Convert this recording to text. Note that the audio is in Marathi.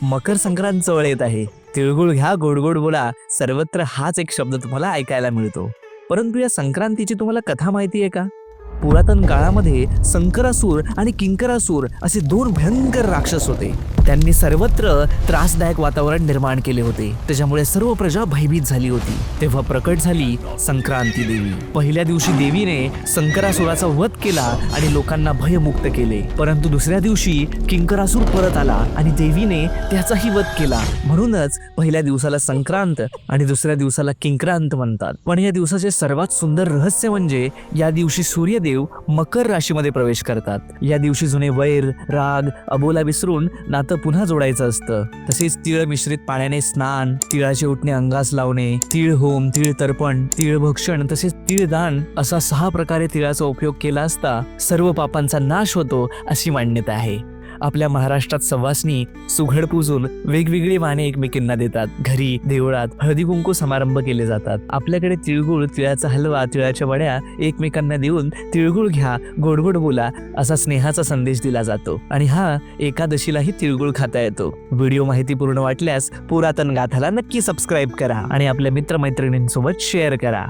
मकर संक्रांत जवळ येत आहे. तिळगुळ घ्या, गोड गोड बोला, सर्वत्र हाच एक शब्द तुम्हाला ऐकायला मिळतो. परंतु या संक्रांतीची तुम्हाला कथा माहिती आहे का? पुरातन काळामध्ये संकरासूर आणि किंकरासूर असे दोन भयंकर राक्षस होते. त्यांनी सर्वत्र त्रासदायक वातावरण निर्माण केले होते. त्याच्यामुळे सर्व प्रजा भयभीत झाली होती. तेव्हा प्रकट झाली संक्रांती देवी. पहिल्या दिवशी देवीने संकरासुराचा वध केला आणि लोकांना भयमुक्त केले. परंतु दुसऱ्या दिवशी किंकरासूर परत आला आणि देवीने त्याचाही वध केला. म्हणूनच पहिल्या दिवसाला संक्रांत आणि दुसऱ्या दिवसाला किंक्रांत म्हणतात. पण या दिवसाचे सर्वात सुंदर रहस्य म्हणजे या दिवशी सूर्यदेव मकर राशीमध्ये प्रवेश करतात. या दिवशी जुने वैर, राग, अबोला विसरून नातं पुन्हा जोडायचं असतं. तसेच तीळ मिश्रित पाण्याने स्नान, तिळाचे उठणे अंगास लावणे, तीळ होम, तीळ तर्पण, तीळ भक्षण तसेच तीळ दान असा 6 प्रकारे तिळाचा उपयोग केला असता सर्व पापांचा नाश होतो अशी मान्यता आहे. आपल्या महाराष्ट्रात सवासनी सुघड पूजून वेगवेगळी वाणे एकमेकींना देतात. घरी देवळात हळदी कुंकू समारंभ केले जातात. आपल्याकडे तिळगुळ, तिळाचा हलवा, तिळाच्या वड्या एकमेकांना देऊन तिळगुळ घ्या, गोड गोड बोला असा स्नेहाचा संदेश दिला जातो. आणि हा एकादशीलाही तिळगुळ खाता येतो. व्हिडिओ माहितीपूर्ण वाटल्यास पुरातन गाथाला नक्की सबस्क्राईब करा आणि आपल्या मित्रमैत्रिणींसोबत शेअर करा.